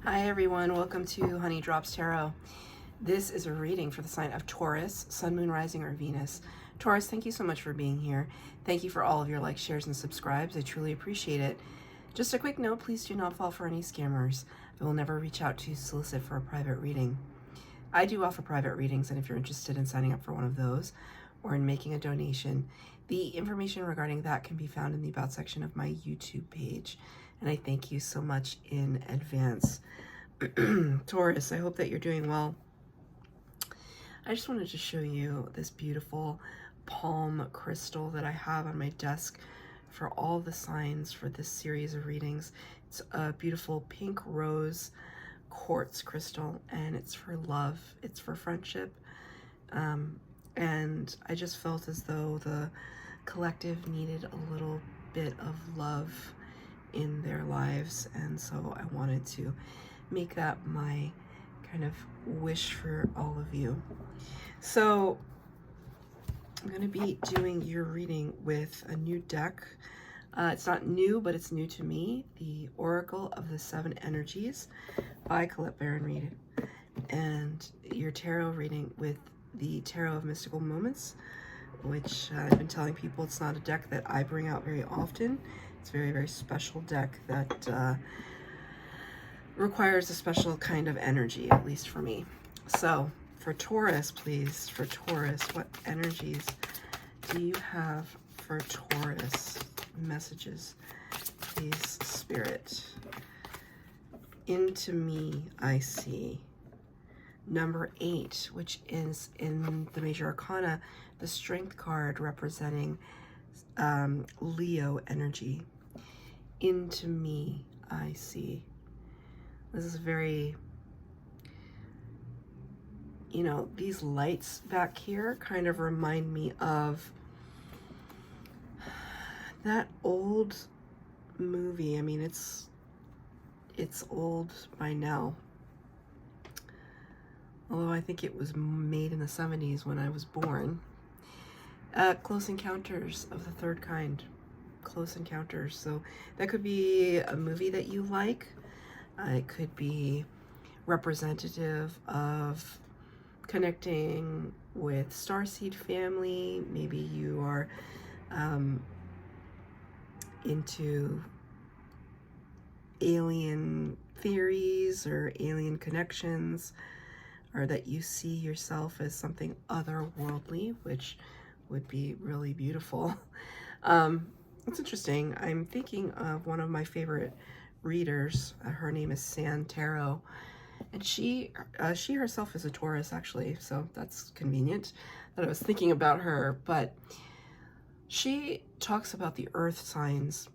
Hi everyone, welcome to Honey Drops Tarot. This is a reading for the sign of Taurus, Sun, Moon, Rising, or Venus. Taurus, thank you so much for being here. Thank you for all of your likes, shares, and subscribes. I truly appreciate it. Just a quick note, please do not fall for any scammers. I will never reach out to solicit for a private reading. I do offer private readings, and if you're interested in signing up for one of those or in making a donation, the information regarding that can be found in the About section of my YouTube page. And I thank you so much in advance. Taurus, I hope that you're doing well. I just wanted to show you this beautiful palm crystal that I have on my desk for all the signs for this series of readings. It's a beautiful pink rose quartz crystal, and it's for love, it's for friendship. And I just felt as though the collective needed a little bit of love in their lives, and so I wanted to make that my kind of wish for all of you. So I'm going to be doing your reading with a new deck. It's not new, but it's new to me, the Oracle of the Seven Energies by Colette Baron Reed, and your tarot reading with the Tarot of Mystical Moments, which I've been telling people it's not a deck that I bring out very often. It's a very, very special deck that requires a special kind of energy, at least for me. So for Taurus, please, for Taurus, what energies do you have for Taurus? Messages, please, Spirit. Into me, I see. Number 8, which is in the Major Arcana, the Strength card representing Leo energy. Into me, I see. This is very, these lights back here kind of remind me of that old movie. I mean, it's old by now. Although I think it was made in the 70s when I was born. Close Encounters of the Third Kind. Close Encounters. So that could be a movie that you like. It could be representative of connecting with Starseed family. Maybe you are into alien theories or alien connections, or that you see yourself as something otherworldly, which would be really beautiful. It's interesting. I'm thinking of one of my favorite readers. Her name is San Tarot, and she herself is a Taurus, actually, so that's convenient that I was thinking about her. But she talks about the earth signs,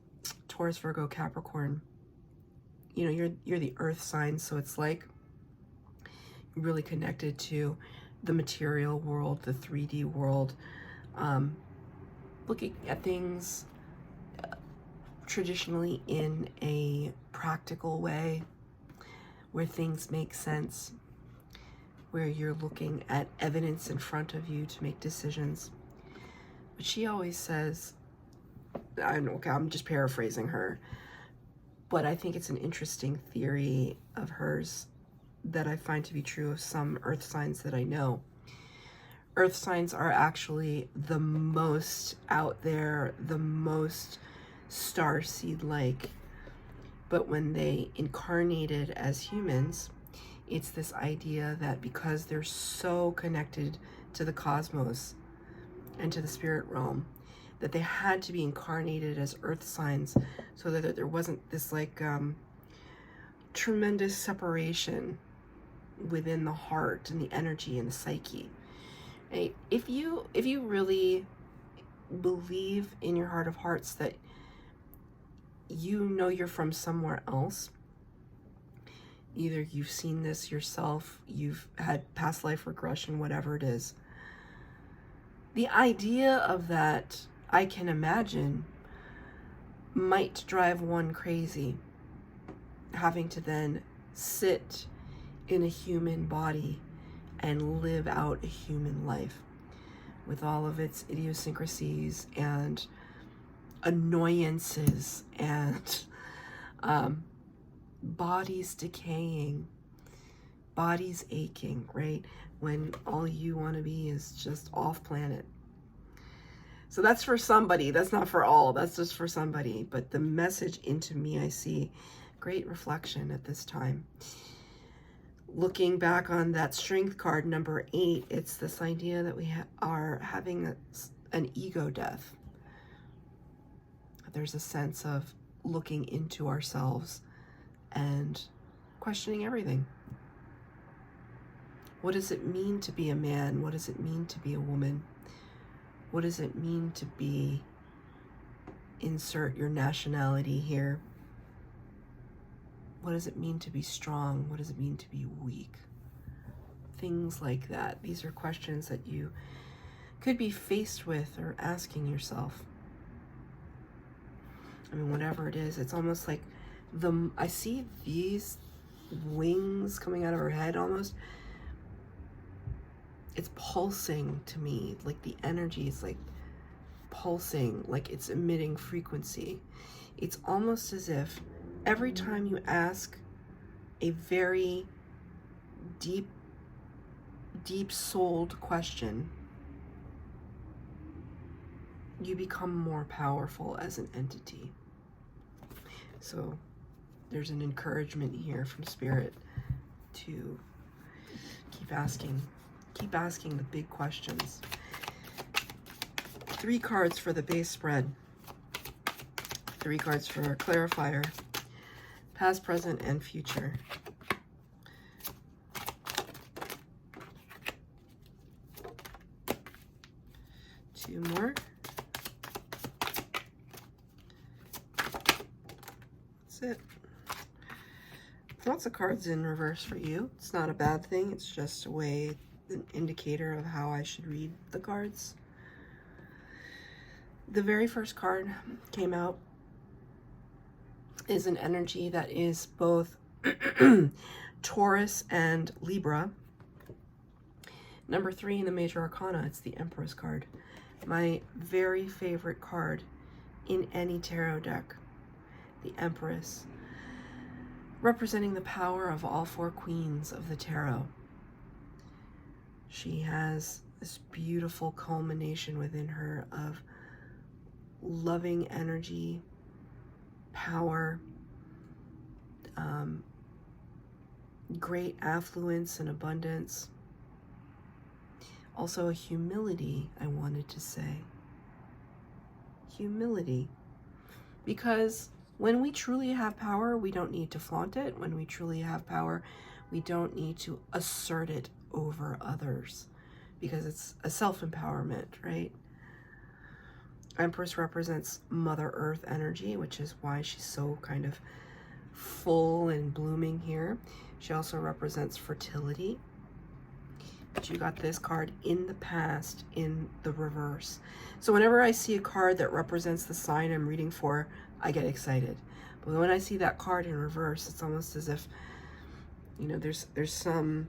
Taurus, Virgo, Capricorn. You're the earth sign, so it's like really connected to the material world, the 3D world, looking at things traditionally in a practical way, where things make sense, where you're looking at evidence in front of you to make decisions. But she always says, I'm just paraphrasing her, but I think it's an interesting theory of hers that I find to be true of some earth signs that I know. Earth signs are actually the most out there, the most starseed-like. But when they incarnated as humans, it's this idea that because they're so connected to the cosmos and to the spirit realm, that they had to be incarnated as earth signs so that there wasn't this tremendous separation within the heart and the energy and the psyche. Right? If you really believe in your heart of hearts that you're from somewhere else, either you've seen this yourself, you've had past life regression, whatever it is, the idea of that, I can imagine, might drive one crazy, having to then sit in a human body and live out a human life with all of its idiosyncrasies and annoyances and bodies decaying, bodies aching, right? When all you want to be is just off planet. So that's for somebody. That's not for all. That's just for somebody. But the message into me, I see great reflection at this time. Looking back on that strength card, number 8, it's this idea that we are having an ego death. There's a sense of looking into ourselves and questioning everything. What does it mean to be a man? What does it mean to be a woman? What does it mean to be, insert your nationality here? What does it mean to be strong? What does it mean to be weak? Things like that. These are questions that you could be faced with or asking yourself. I mean, whatever it is, it's almost like I see these wings coming out of her head almost. It's pulsing to me, like the energy is like pulsing, like it's emitting frequency. It's almost as if every time you ask a very deep-souled question, you become more powerful as an entity. So there's an encouragement here from Spirit to keep asking the big questions. 3 cards for the base spread. 3 cards for our clarifier. Past, present, and future. Two more. That's it. Lots of cards in reverse for you. It's not a bad thing. It's just a way, an indicator of how I should read the cards. The very first card came out is an energy that is both Taurus and Libra. Number 3 in the major arcana, it's the Empress card. My very favorite card in any tarot deck. The Empress, representing the power of all 4 queens of the tarot. She has this beautiful culmination within her of loving energy, power, great affluence and abundance. Also a humility, I wanted to say. Humility. Because when we truly have power, we don't need to flaunt it. When we truly have power, we don't need to assert it over others. Because it's a self-empowerment, right? Empress represents Mother Earth energy, which is why she's so kind of full and blooming here. She also represents fertility. But you got this card in the past in the reverse. So whenever I see a card that represents the sign I'm reading for, I get excited. But when I see that card in reverse, it's almost as if, you know, there's some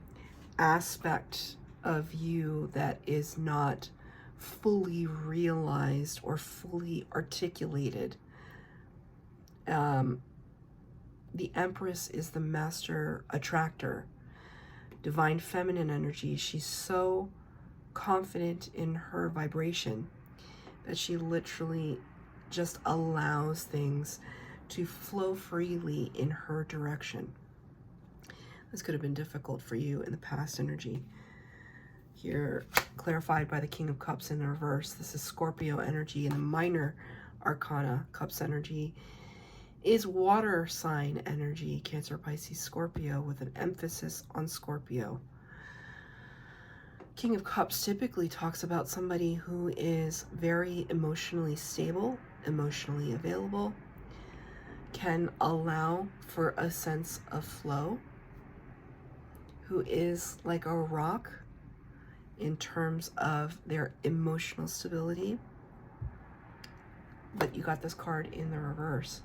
aspect of you that is not fully realized or fully articulated. The Empress is the master attractor, divine feminine energy. She's so confident in her vibration that she literally just allows things to flow freely in her direction. This could have been difficult for you in the past energy. Here, clarified by the King of Cups in the reverse. This is Scorpio energy, and the minor arcana, Cups energy, is water sign energy, Cancer, Pisces, Scorpio, with an emphasis on Scorpio. King of Cups typically talks about somebody who is very emotionally stable, emotionally available, can allow for a sense of flow, who is like a rock in terms of their emotional stability. But you got this card in the reverse.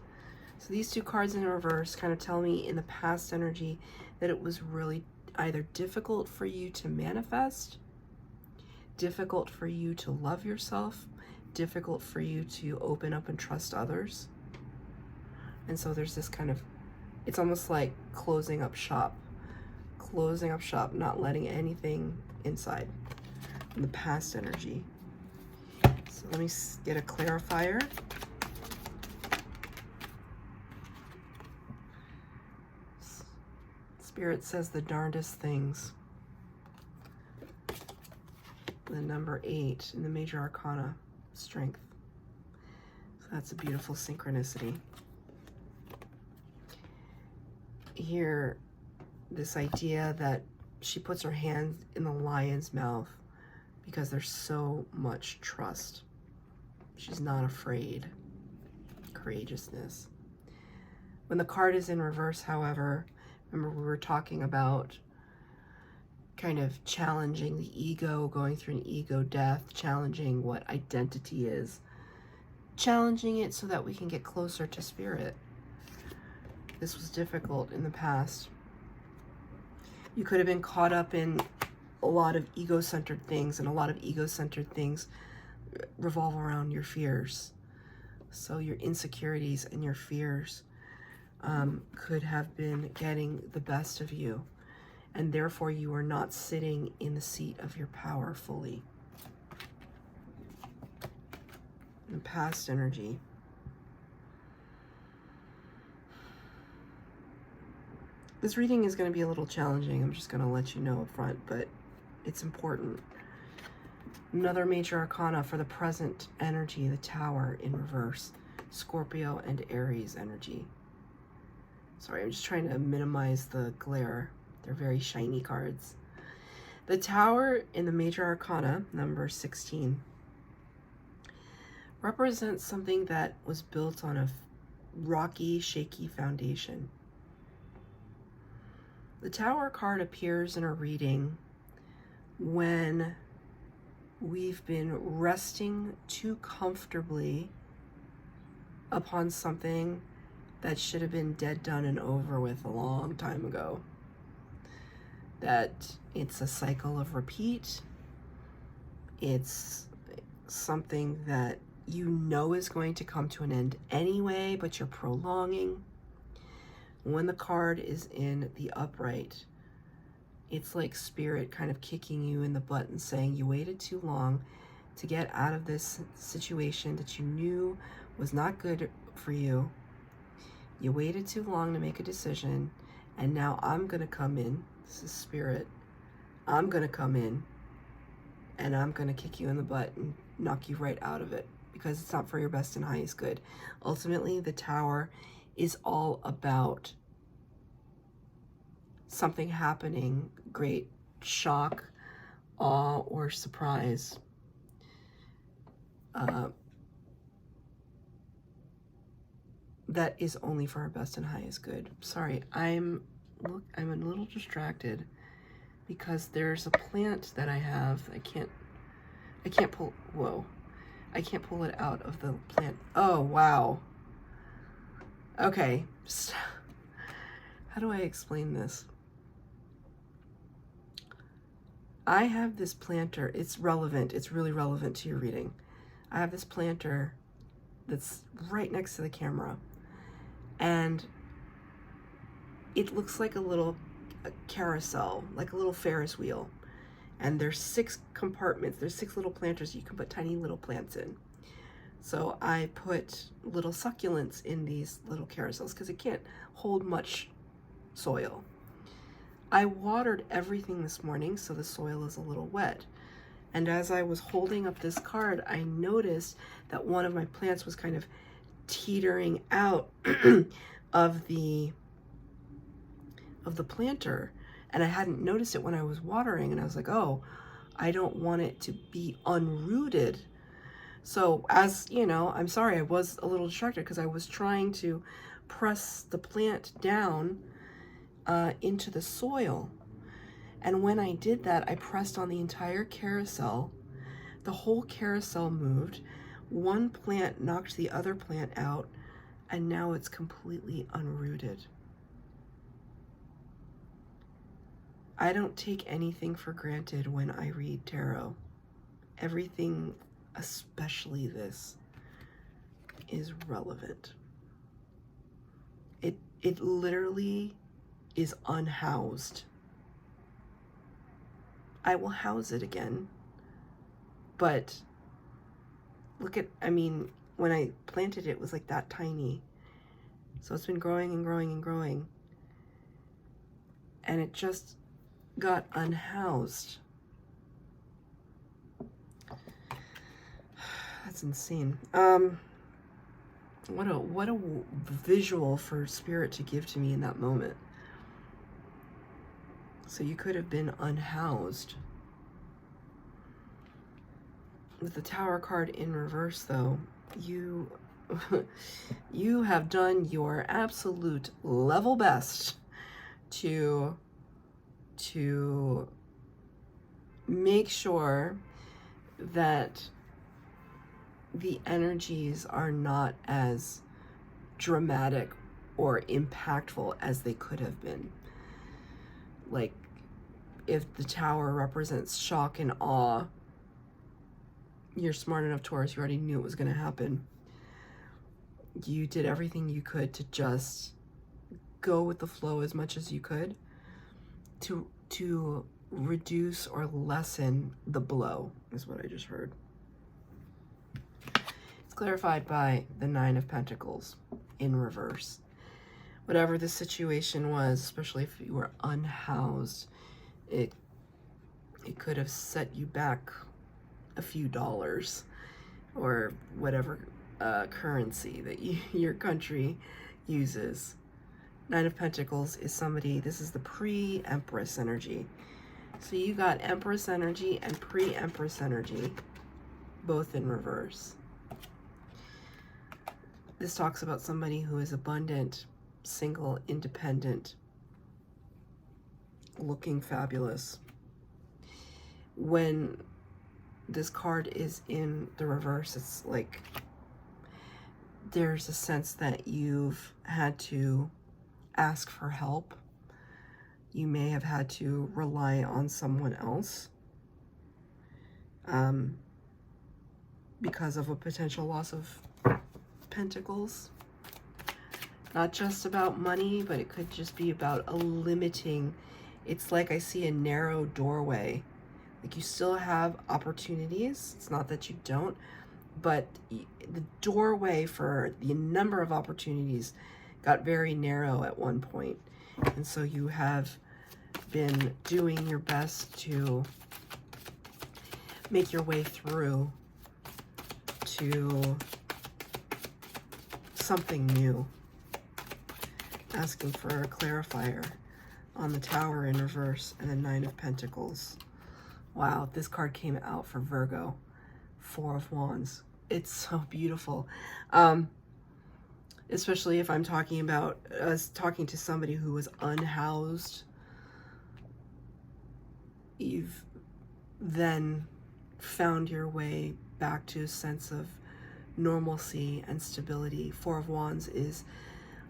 So these 2 cards in the reverse kind of tell me in the past energy that it was really either difficult for you to manifest, difficult for you to love yourself, difficult for you to open up and trust others. And so there's this kind of It's almost like closing up shop, not letting anything inside. In the past energy. So let me get a clarifier. Spirit says the darndest things. The number 8 in the major arcana, strength. So that's a beautiful synchronicity. Here, this idea that she puts her hand in the lion's mouth because there's so much trust. She's not afraid. Courageousness. When the card is in reverse, however, remember we were talking about kind of challenging the ego, going through an ego death, challenging what identity is, challenging it so that we can get closer to spirit. This was difficult in the past. You could have been caught up in a lot of ego-centered things, and a lot of ego-centered things revolve around your fears. So your insecurities and your fears could have been getting the best of you, and therefore you are not sitting in the seat of your power fully. The past energy. This reading is going to be a little challenging. I'm just going to let you know up front, but it's important. Another major arcana for the present energy, the Tower in reverse. Scorpio and Aries energy. Sorry, I'm just trying to minimize the glare. They're very shiny cards. The Tower in the major arcana, number 16, represents something that was built on a rocky, shaky foundation. The Tower card appears in a reading when we've been resting too comfortably upon something that should have been dead, done, and over with a long time ago. That it's a cycle of repeat. It's something that you know is going to come to an end anyway, but you're prolonging. When the card is in the upright, it's like spirit kind of kicking you in the butt and saying you waited too long to get out of this situation that you knew was not good for you. You waited too long to make a decision, and now I'm going to come in. This is spirit. I'm going to come in, and I'm going to kick you in the butt and knock you right out of it because it's not for your best and highest good. Ultimately, the Tower is all about something happening, great shock, awe, or surprise. That is only for our best and highest good. Sorry, I'm a little distracted because there's a plant that I have. I can't pull, whoa. I can't pull it out of the plant. Oh, wow. Okay. How do I explain this? I have this planter. It's relevant. It's really relevant to your reading. I have this planter that's right next to the camera. And it looks like a little carousel, like a little Ferris wheel. And there's 6 compartments. There's 6 little planters you can put tiny little plants in. So I put little succulents in these little carousels because it can't hold much soil. I watered everything this morning, so the soil is a little wet. And as I was holding up this card, I noticed that one of my plants was kind of teetering out of the planter. And I hadn't noticed it when I was watering, and I was like, oh, I don't want it to be unrooted. So as you know, I'm sorry, I was a little distracted because I was trying to press the plant down into the soil. And when I did that, I pressed on the entire carousel. The whole carousel moved. One plant knocked the other plant out, and now it's completely unrooted. I don't take anything for granted when I read tarot. Everything, especially this, is relevant. It literally is unhoused. I will house it again. But look at, I mean, when I planted it, it was like that tiny. So it's been growing and growing and growing. And it just got unhoused. That's insane. What a visual for spirit to give to me in that moment. So you could have been unhoused. With the Tower card in reverse, though, you you have done your absolute level best to make sure that the energies are not as dramatic or impactful as they could have been. Like, if the Tower represents shock and awe, you're smart enough, Taurus, you already knew it was going to happen. You did everything you could to just go with the flow as much as you could to reduce or lessen the blow, is what I just heard. It's clarified by the Nine of Pentacles in reverse. Whatever the situation was, especially if you were unhoused, it could have set you back a few dollars or whatever currency that your country uses. Nine of Pentacles is somebody, this is the pre-Empress energy. So you got Empress energy and pre-Empress energy, both in reverse. This talks about somebody who is abundant, single, independent, looking fabulous. When this card is in the reverse, it's like there's a sense that you've had to ask for help. You may have had to rely on someone else because of a potential loss of pentacles. Not just about money, but it could just be about a limiting. It's like I see a narrow doorway. Like you still have opportunities. It's not that you don't, but the doorway for the number of opportunities got very narrow at one point. And so you have been doing your best to make your way through to something new. Asking for a clarifier on the Tower in reverse and the Nine of Pentacles. Wow, this card came out for Virgo. Four of Wands. It's so beautiful. Especially if I'm talking about talking to somebody who was unhoused. You've then found your way back to a sense of normalcy and stability. Four of Wands is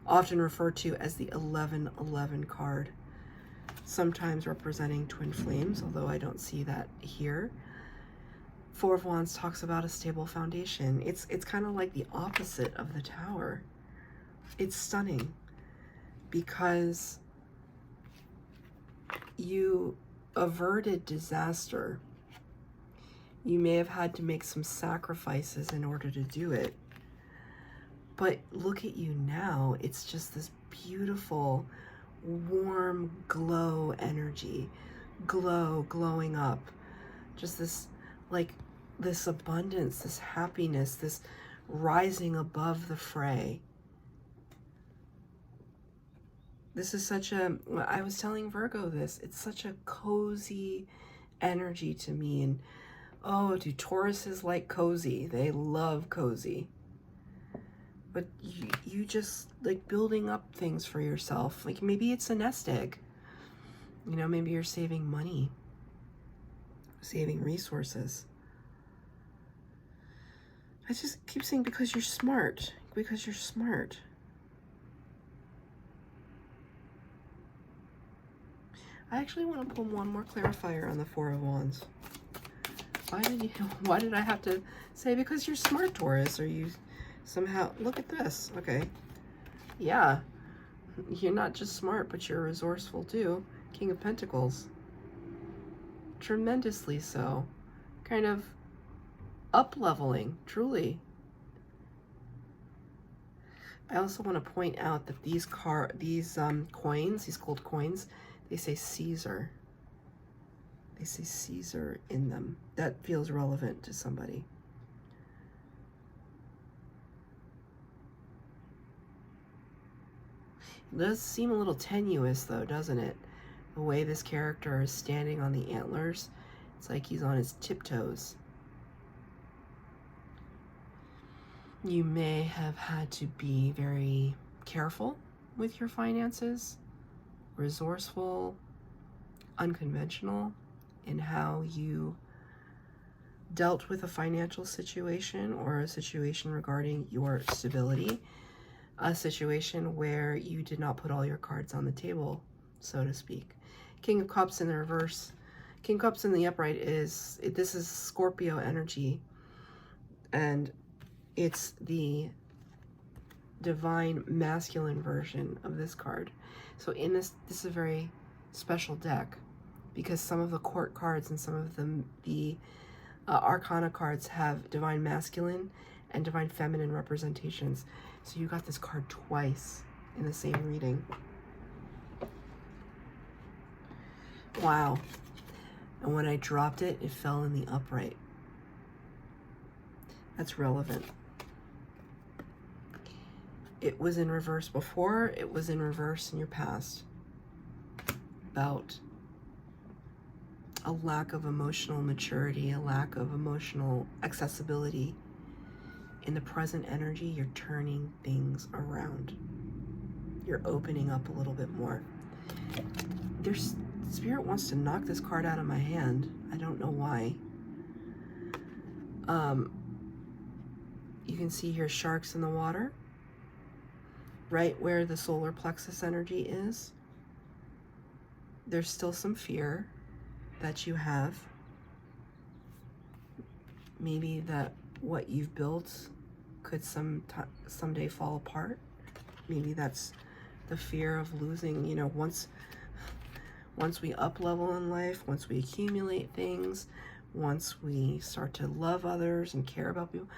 often referred to as the 1111 card, sometimes representing twin flames, although I don't see that here. Four of Wands talks about a stable foundation. It's kind of like the opposite of the Tower. It's stunning because you averted disaster. You may have had to make some sacrifices in order to do it. But look at you now. It's just this beautiful, warm glow energy. Glowing up. Just this, like, this abundance, this happiness, this rising above the fray. This is such a, I was telling Virgo this, it's such a cozy energy to me. And oh, do Tauruses like cozy? They love cozy. But you just like building up things for yourself. Like maybe it's a nest egg. You know, maybe you're saving money, saving resources. I just keep saying because you're smart. Because you're smart. I actually want to pull one more clarifier on the Four of Wands. Why did I have to say because you're smart, Taurus? Or you somehow, look at this. Okay. Yeah. You're not just smart, but you're resourceful too. King of Pentacles. Tremendously so. Kind of up-leveling, truly. I also want to point out that these coins, these gold coins, they say Caesar. They say Caesar in them. That feels relevant to somebody. It does seem a little tenuous though, doesn't it? The way this character is standing on the antlers, it's like he's on his tiptoes. You may have had to be very careful with your finances, resourceful, unconventional in how you dealt with a financial situation or a situation regarding your stability, a situation where you did not put all your cards on the table, so to speak. King of Cups in the reverse. King of Cups in the upright this is Scorpio energy, and it's the divine masculine version of this card. So in this is a very special deck because some of the court cards and some of the arcana cards have divine masculine and divine feminine representations. So you got this card twice in the same reading. Wow. And when I dropped it, it fell in the upright. That's relevant. It was in reverse before, it was in reverse in your past. About a lack of emotional maturity, a lack of emotional accessibility. In the present energy, you're turning things around. You're opening up a little bit more. Spirit wants to knock this card out of my hand. I don't know why. You can see here sharks in the water. Right where the solar plexus energy is. There's still some fear that you have. Maybe that what you've built could someday fall apart. Maybe that's the fear of losing, you know, once we up level in life, once we accumulate things, once we start to love others and care about people,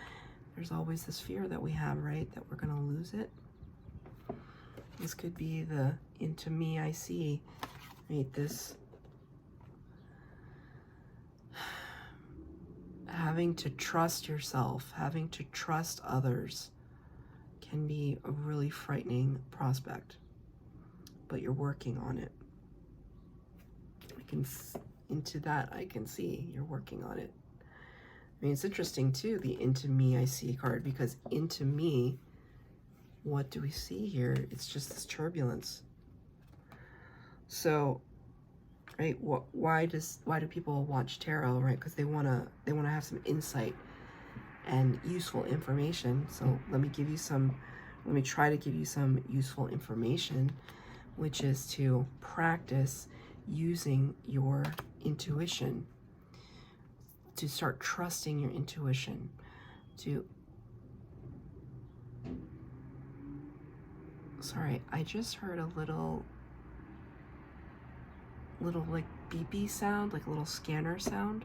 there's always this fear that we have, right? That we're going to lose it. This could be the into me I see, right? This having to trust yourself, having to trust others can be a really frightening prospect, but you're working on it. I can see you're working on it. I mean, it's interesting too, the into me I see card, because into me, what do we see here? It's just this turbulence. So, right, why do people watch tarot, right? Because they wanna have some insight and useful information. So let me try to give you some useful information, which is to practice using your intuition, to start trusting your intuition, sorry, I just heard a little like beepy sound, like a little scanner sound.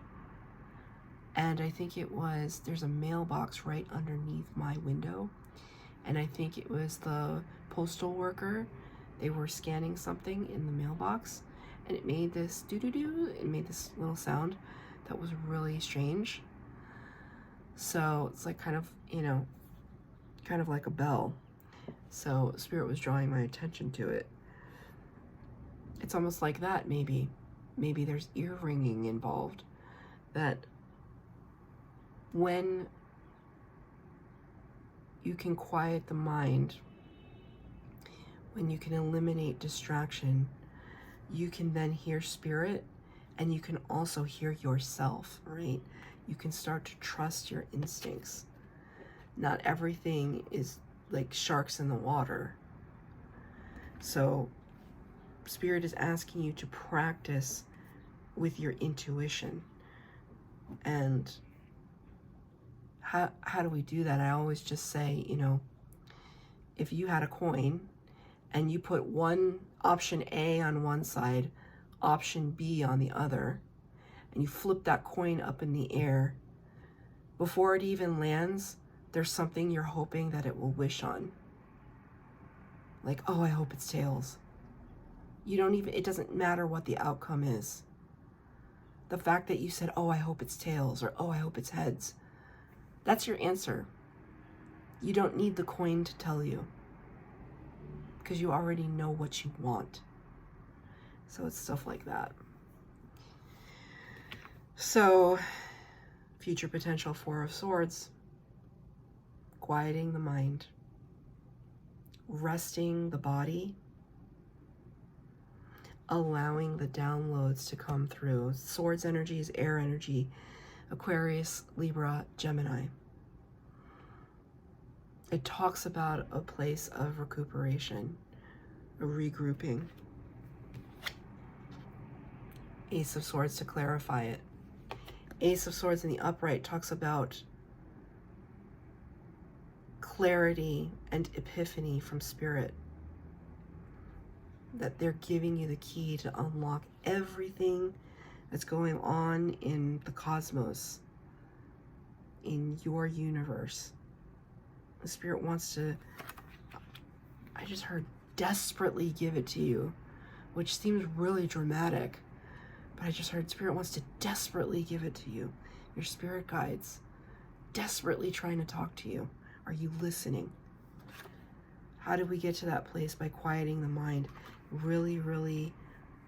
And I think there's a mailbox right underneath my window. And I think it was the postal worker. They were scanning something in the mailbox. And it made this doo-doo-doo. It made this little sound that was really strange. So it's like kind of like a bell. So Spirit was drawing my attention to it. It's almost like that, maybe. Maybe there's ear ringing involved. That when you can quiet the mind, when you can eliminate distraction, you can then hear Spirit, and you can also hear yourself, right? You can start to trust your instincts. Not everything is like sharks in the water. So Spirit is asking you to practice with your intuition. And how do we do that? I always just say, you know, if you had a coin and you put option A on one side, option B on the other, and you flip that coin up in the air, before it even lands, there's something you're hoping that it will wish on. Like, oh, I hope it's tails. It doesn't matter what the outcome is. The fact that you said, oh, I hope it's tails, or oh, I hope it's heads, that's your answer. You don't need the coin to tell you, because you already know what you want. So it's stuff like that. So, future potential, Four of Swords. Quieting the mind. Resting the body. Allowing the downloads to come through. Swords energy is air energy. Aquarius, Libra, Gemini. It talks about a place of recuperation, a regrouping. Ace of Swords to clarify it. Ace of Swords in the upright talks about clarity and epiphany from spirit. That they're giving you the key to unlock everything that's going on in the cosmos, in your universe. The spirit wants to, I just heard, desperately give it to you, which seems really dramatic. But I just heard spirit wants to desperately give it to you. Your spirit guides, desperately trying to talk to you. Are you listening? How did we get to that place? By quieting the mind. Really, really,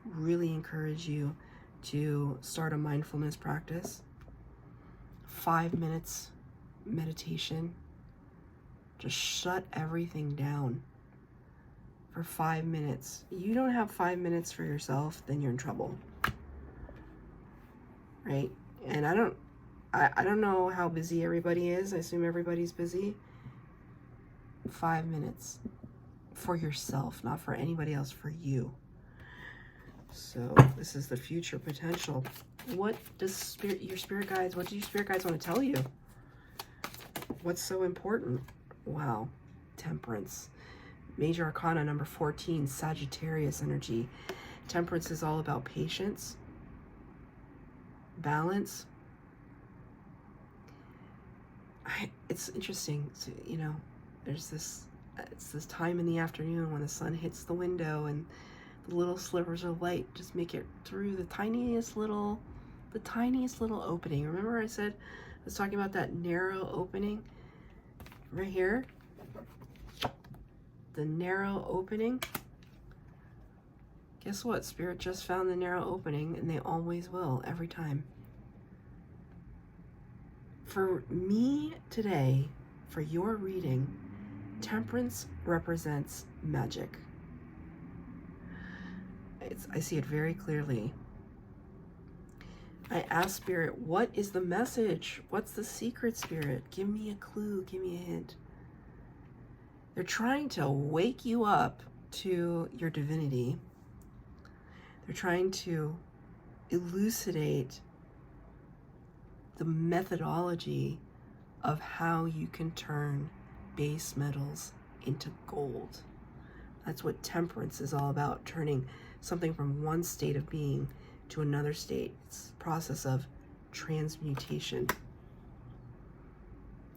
really encourage you to start a mindfulness practice. 5 minutes meditation. Just shut everything down for 5 minutes. You don't have 5 minutes for yourself, then you're in trouble. Right? And I don't know how busy everybody is. I assume everybody's busy. 5 minutes for yourself, not for anybody else, for you. So this is the future potential. What does your spirit guides want to tell you? What's so important? Wow. Temperance. Major Arcana number 14, Sagittarius energy. Temperance is all about patience, balance. It's interesting. So, there's it's this time in the afternoon when the sun hits the window and the little slivers of light just make it through the tiniest little opening. Remember I said, I was talking about that narrow opening right here? The narrow opening. Guess what? Spirit just found the narrow opening, and they always will, every time. For me today, for your reading, Temperance represents magic. I see it very clearly. I asked Spirit, what is the message? What's the secret, Spirit? Give me a clue, give me a hint. They're trying to wake you up to your divinity. They're trying to elucidate the methodology of how you can turn base metals into gold. That's what temperance is all about, turning something from one state of being to another state. It's a process of transmutation.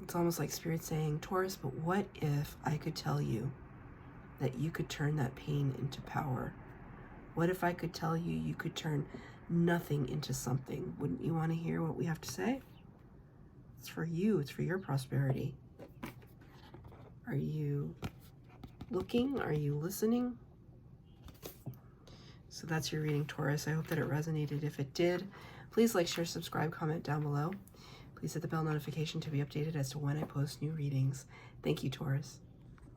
It's almost like Spirit saying, Taurus, but what if I could tell you that you could turn that pain into power? What if I could tell you you could turn nothing into something? Wouldn't you want to hear what we have to say? It's for you. It's for your prosperity. Are you looking? Are you listening? So that's your reading, Taurus. I hope that it resonated. If it did, please like, share, subscribe, comment down below. Please hit the bell notification to be updated as to when I post new readings. Thank you, Taurus.